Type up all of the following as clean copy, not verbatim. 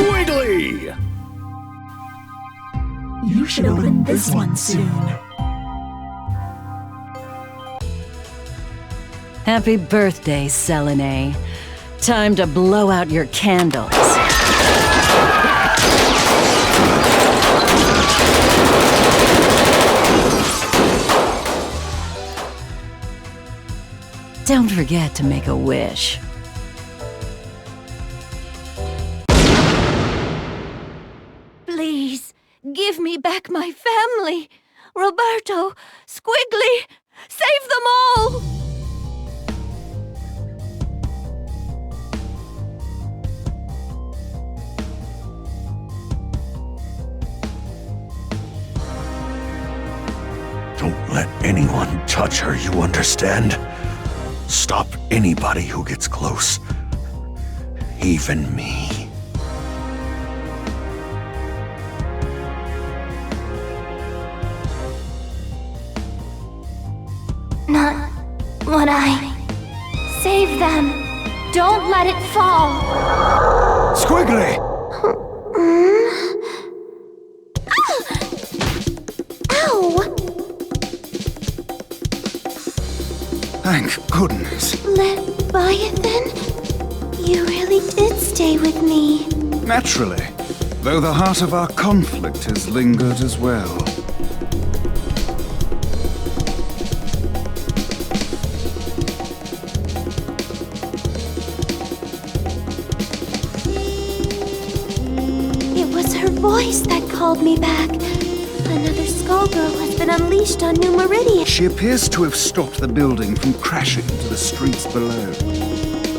Squiggly! You should open this one soon. Happy birthday, Selene. Time to blow out your candles. Don't forget to make a wish. Please, give me back my family. Roberto, Squiggly, save them all! Don't let anyone touch her, you understand? Stop anybody who gets close. Even me. Not when I... Save them! Don't let it fall! Squiggly! Ow! Thank goodness. Leviathan? You really did stay with me. Naturally, though the heart of our conflict has lingered as well. It was her voice that called me back. Another Skullgirl has been unleashed on New Meridian. She appears to have stopped the building from crashing into the streets below.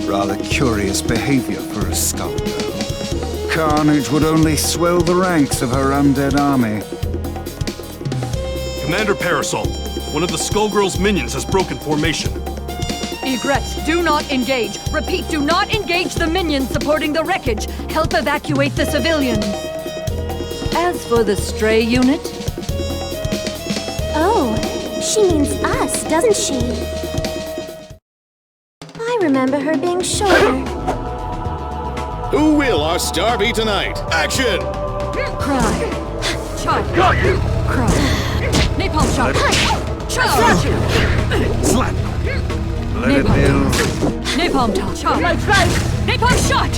Rather curious behavior for a Skullgirl. Carnage would only swell the ranks of her undead army. Commander Parasol, one of the Skullgirl's minions has broken formation. Egrets, do not engage. Repeat, do not engage the minions supporting the wreckage. Help evacuate the civilians. As for the stray unit, Oh, she means us, doesn't she? I remember her being shorter. Who will our star be tonight? Action! Cry. Shot. Cry. Napalm shot. Shot. Slap! Let it build. Napalm top. Shot. Napalm shot.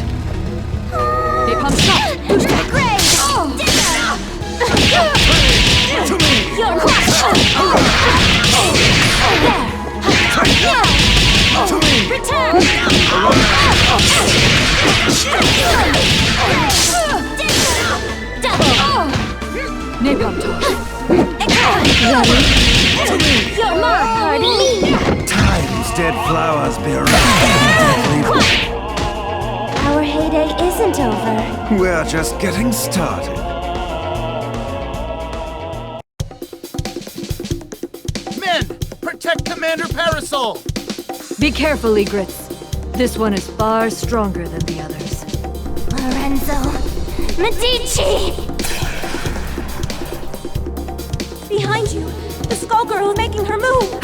Napalm shot. To the grave! To me! You're crushed! To me! Return! Napalm top. To me! You're my party! Time's dead flowers bear deadly. Our heyday isn't over. We're just getting started. Men, protect Commander Parasol! Be careful, Egrets. This one is far stronger than the others. Lorenzo, Medici! Behind you! The Skullgirl is making her move!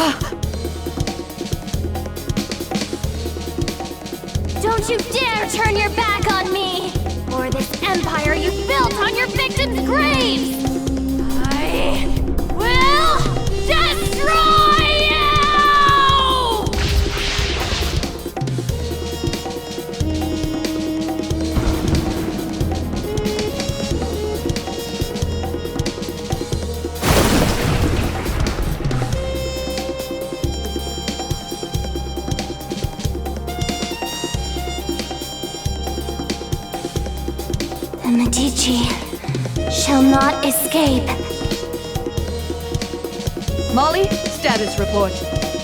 Don't you dare turn your back on me! Or this empire you built on your victims' graves! I will destroy you! The Medici shall not escape. Molly, status report.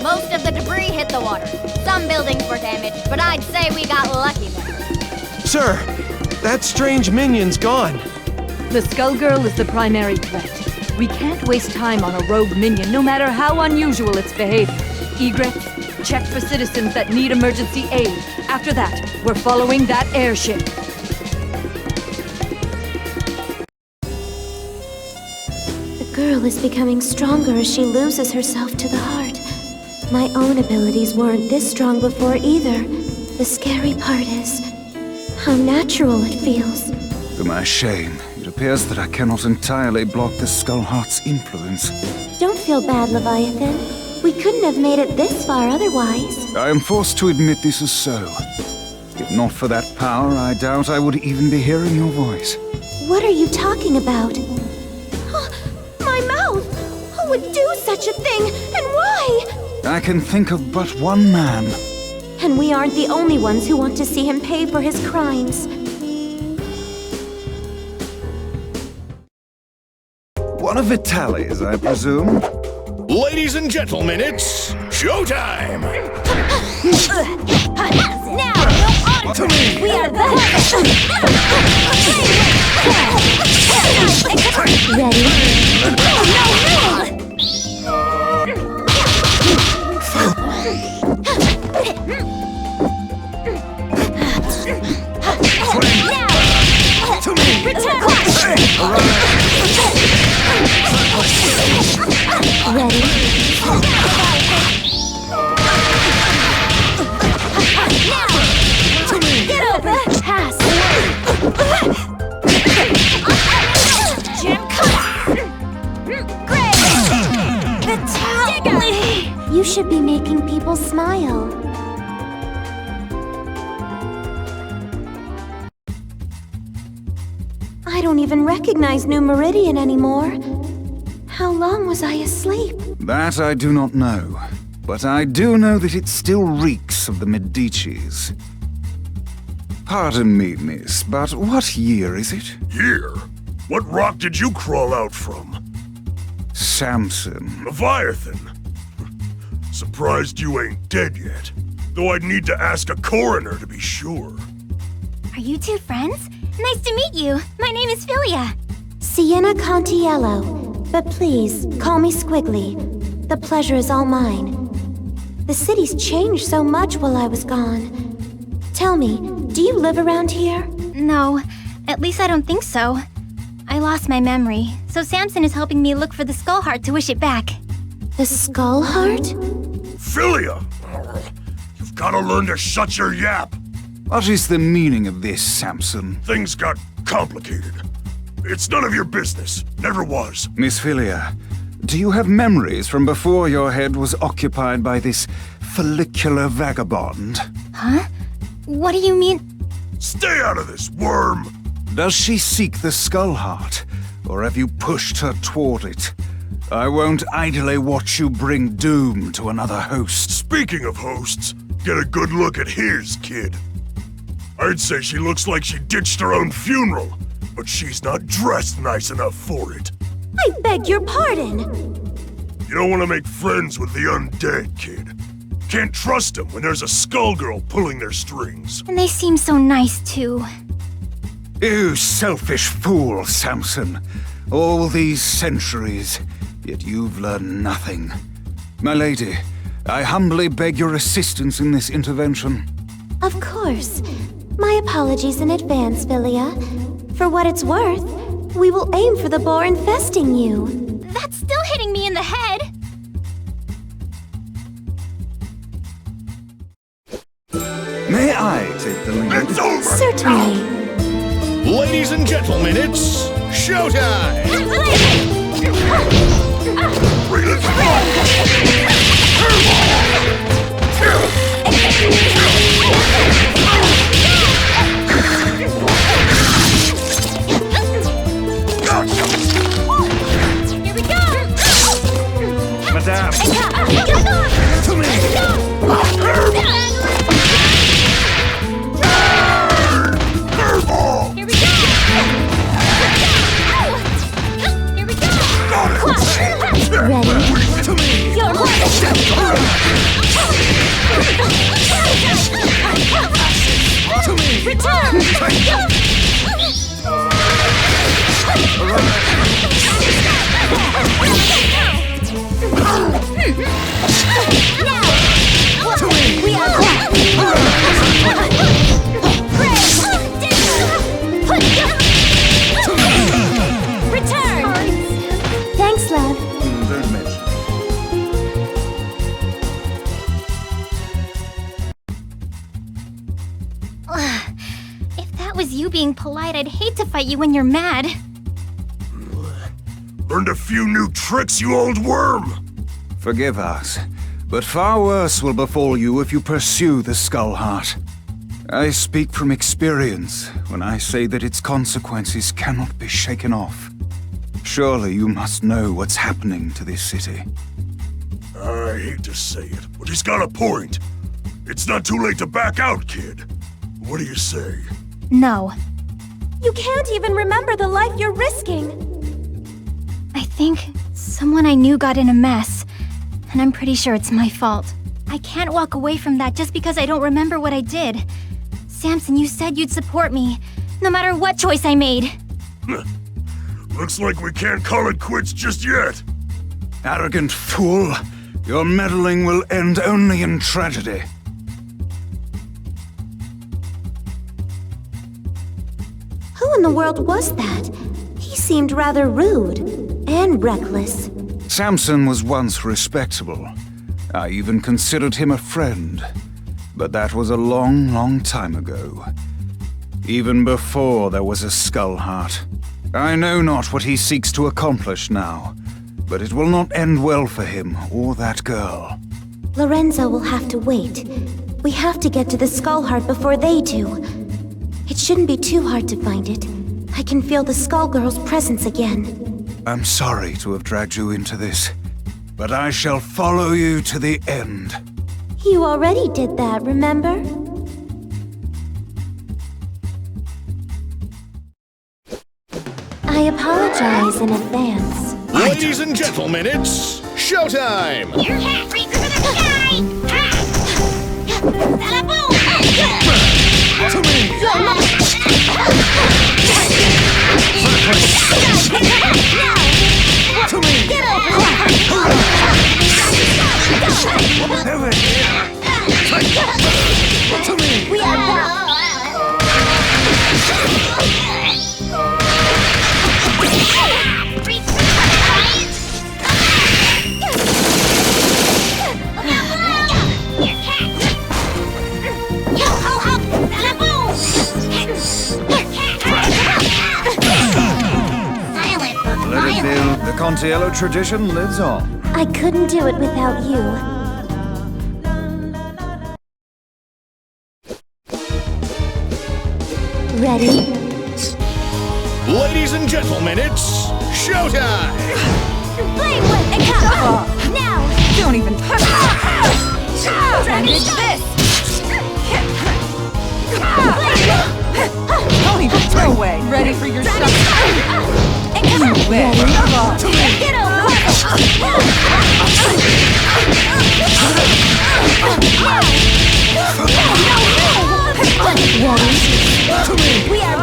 Most of the debris hit the water. Some buildings were damaged, but I'd say we got lucky there. Sir, that strange minion's gone. The Skullgirl is the primary threat. We can't waste time on a rogue minion, no matter how unusual its behavior. Egrets, check for citizens that need emergency aid. After that, we're following that airship. The girl is becoming stronger as she loses herself to the heart. My own abilities weren't this strong before either. The scary part is how natural it feels. To my shame, it appears that I cannot entirely block the Skullheart's influence. Don't feel bad, Leviathan. We couldn't have made it this far otherwise. I am forced to admit this is so. If not for that power, I doubt I would even be hearing your voice. What are you talking about? My mouth! Who would do such a thing, and why? I can think of but one man. And we aren't the only ones who want to see him pay for his crimes. One of Vitaly's, I presume. Ladies and gentlemen, it's showtime! Now, To me! we are the To me! You should be making people smile. I don't even recognize New Meridian anymore. How long was I asleep? That I do not know. But I do know that it still reeks of the Medicis. Pardon me, miss, but what year is it? Year? What rock did you crawl out from? Samson. Leviathan. Surprised you ain't dead yet. Though I'd need to ask a coroner to be sure. Are you two friends? Nice to meet you. My name is Philia. Sienna Contiello. But please, call me Squiggly. The pleasure is all mine. The city's changed so much while I was gone. Tell me, do you live around here? No, at least I don't think so. I lost my memory, so Samson is helping me look for the skull heart to wish it back. The skull heart? Philia! You've gotta learn to shut your yap. What is the meaning of this, Samson? Things got complicated. It's none of your business. Never was. Miss Philia, do you have memories from before your head was occupied by this follicular vagabond? Huh? What do you mean? Stay out of this, worm! Does she seek the skull heart, or have you pushed her toward it? I won't idly watch you bring doom to another host. Speaking of hosts, get a good look at his kid. I'd say she looks like she ditched her own funeral, but she's not dressed nice enough for it. I beg your pardon! You don't want to make friends with the undead, kid. Can't trust them when there's a skullgirl pulling their strings. And they seem so nice, too. You selfish fool, Samson. All these centuries, yet you've learned nothing. My lady, I humbly beg your assistance in this intervention. Of course. My apologies in advance, Philia. For what it's worth, we will aim for the boar infesting you. That's still hitting me in the head. May I take the lead? It's over! Certainly. Ladies and gentlemen, it's showtime! Bring it Here we go! Madame! To me! Here we go! Here we go! Ready? To me! Your To me! return! To me! We are return! Thanks, love. Don't mention. If that that was you being polite, I'd hate to fight you when you're mad. Learned a few new tricks, you old worm! Forgive us, but far worse will befall you if you pursue the Skull Heart. I speak from experience when I say that its consequences cannot be shaken off. Surely you must know what's happening to this city. I hate to say it, but he's got a point. It's not too late to back out, kid. What do you say? No. You can't even remember the life you're risking. I think someone I knew got in a mess, and I'm pretty sure it's my fault. I can't walk away from that just because I don't remember what I did. Samson, you said you'd support me, no matter what choice I made. Looks like we can't call it quits just yet. Arrogant fool! Your meddling will end only in tragedy. Who in the world was that? He seemed rather rude and reckless. Samson was once respectable. I even considered him a friend. But that was a long, long time ago. Even before there was a Skull Heart. I know not what he seeks to accomplish now, but it will not end well for him or that girl. Lorenzo will have to wait. We have to get to the Skull Heart before they do. It shouldn't be too hard to find it. I can feel the Skull Girl's presence again. I'm sorry to have dragged you into this, but I shall follow you to the end. You already did that, remember? I apologize in advance. Ladies and gentlemen, it's showtime! Your hat reaches to the sky! We are back! Let it be. The Contiello tradition lives on. I couldn't do it without you. Ready? Ladies and gentlemen, it's showtime! Play with the cup! Now! Don't even touch it! And it's this! Don't even throw away! Ready for your stuff? Ready? Get over! We are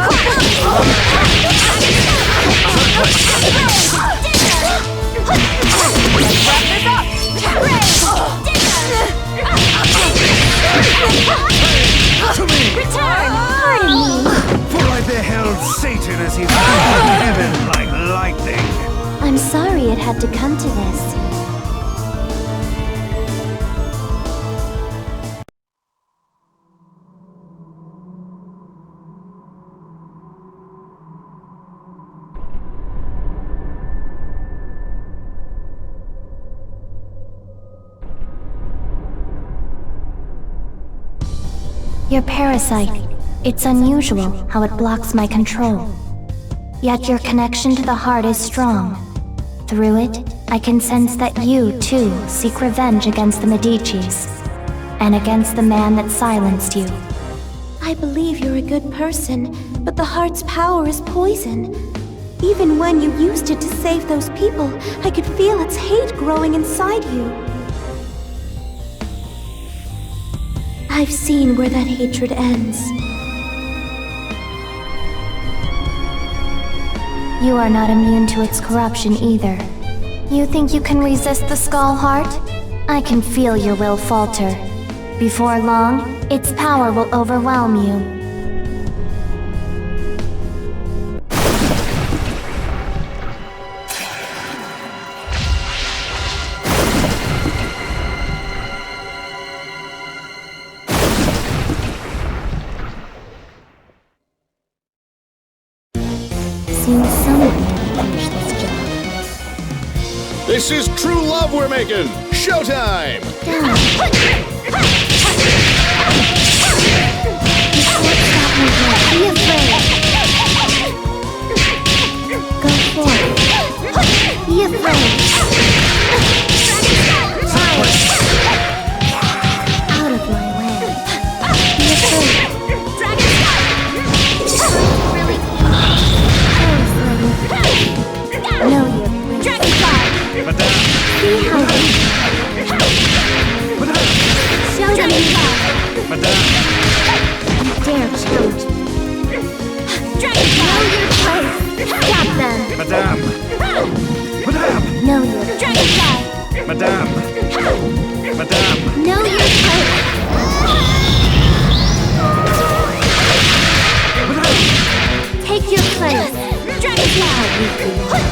For I beheld Satan as he fell from heaven like lightning. I'm sorry it had to come to this. Your parasite. It's unusual how it blocks my control. Yet your connection to the heart is strong. Through it, I can sense that you, too, seek revenge against the Medicis, and against the man that silenced you. I believe you're a good person, but the heart's power is poison. Even when you used it to save those people, I could feel its hate growing inside you. I've seen where that hatred ends. You are not immune to its corruption either. You think you can resist the Skull Heart? I can feel your will falter. Before long, its power will overwhelm you. This is true love we're making! Showtime! Be afraid. Go forth. Be afraid. Out of my way. Be afraid. Know your Dragonfly! Be hungry. Show them you dare challenge me. Know your place. Stop them. Madame! Know your Dragonfly. Madame! Madame! Know your place. Take your place. Dragonfly.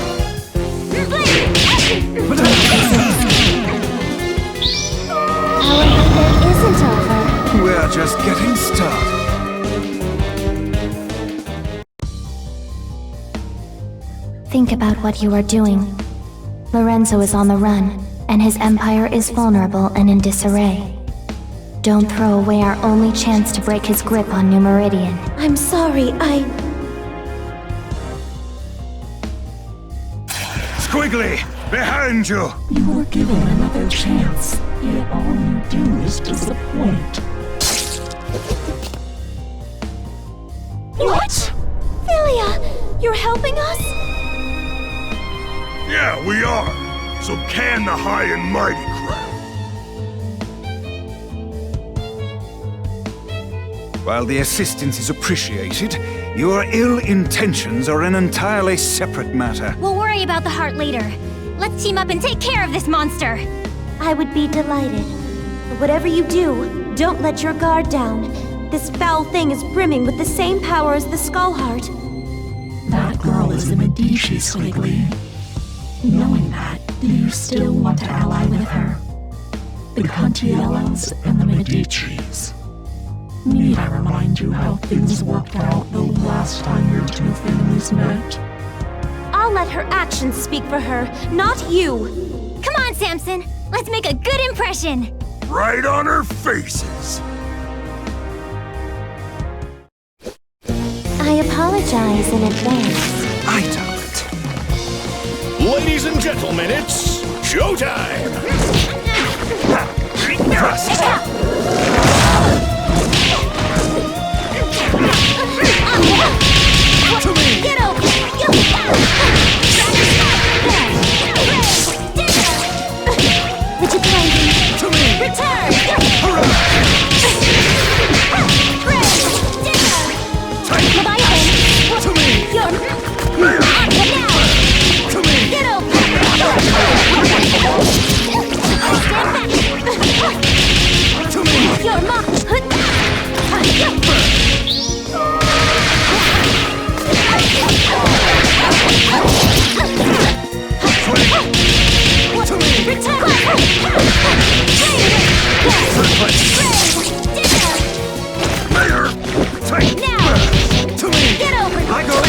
Our nightmare isn't over. We're just getting started. Think about what you are doing. Lorenzo is on the run, and his empire is vulnerable and in disarray. Don't throw away our only chance to break his grip on New Meridian. I'm sorry, Squiggly, behind you! You were given another chance, yet all you do is disappoint. What? Philia, you're helping us? Yeah, we are. So can the high and mighty crowd. While the assistance is appreciated, your ill intentions are an entirely separate matter. We'll worry about the heart later. Let's team up and take care of this monster. I would be delighted. But whatever you do, don't let your guard down. This foul thing is brimming with the same power as the Skull Heart. That girl is a Medici, Squiggly. Knowing that, do you still want to ally with her? The Contiellos and the Medicis. Need I remind you how things worked out the last time your two families met? I'll let her actions speak for her, not you! Come on, Samson. Let's make a good impression. Right on her faces. I apologize in advance. I don't. Ladies and gentlemen, it's showtime! To me! Get over! Would you kindly To me! Return! Leviathan! To me! You're... Now! To me! Get over! To me! You're mocked! To me! Return! Mayor! Take! Now! To me! Get over! I go to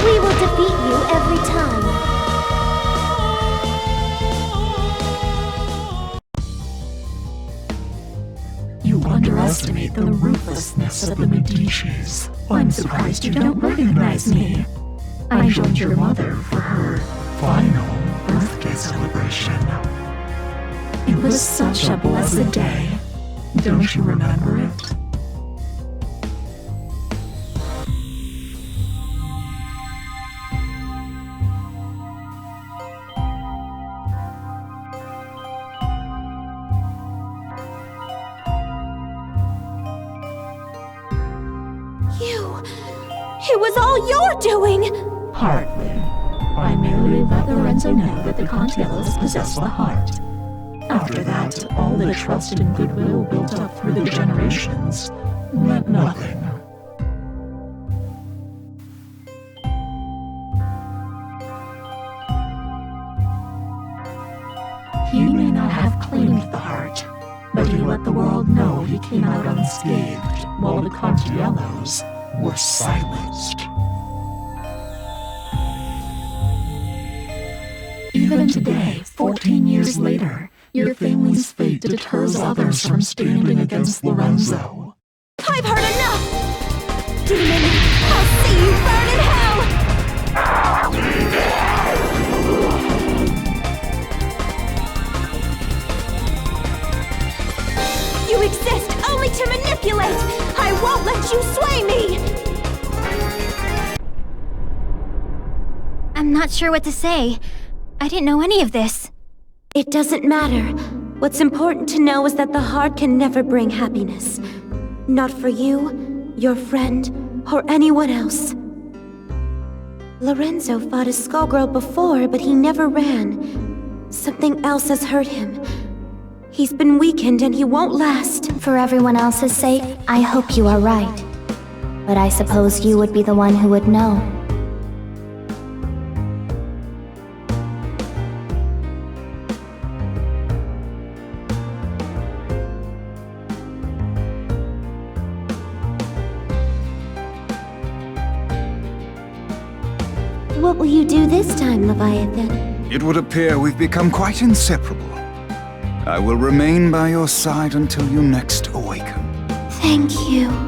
We will defeat you every time. You underestimate the ruthlessness of the Medicis. I'm surprised you don't recognize me. I joined your mother for her final birthday celebration. It was such a blessed day. Don't you remember it? It was all your doing! Hardly. I merely let Lorenzo know that the Contiellos possess the heart. After that, all the trust and goodwill built up through the generations meant nothing. He may not have claimed the heart, but he let the world know he came out unscathed, while the Contiellos were silenced. Even today, 14 years later, your family's fate deters others from standing against Lorenzo. I've heard enough! Demon, I'll see you burn in hell! You exist only to manipulate! I won't let you sway me! I'm not sure what to say. I didn't know any of this. It doesn't matter. What's important to know is that the heart can never bring happiness. Not for you, your friend, or anyone else. Lorenzo fought a skullgirl before, but he never ran. Something else has hurt him. He's been weakened and he won't last. For everyone else's sake, I hope you are right. But I suppose you would be the one who would know. What will you do this time, Leviathan? It would appear we've become quite inseparable. I will remain by your side until you next awaken. Thank you.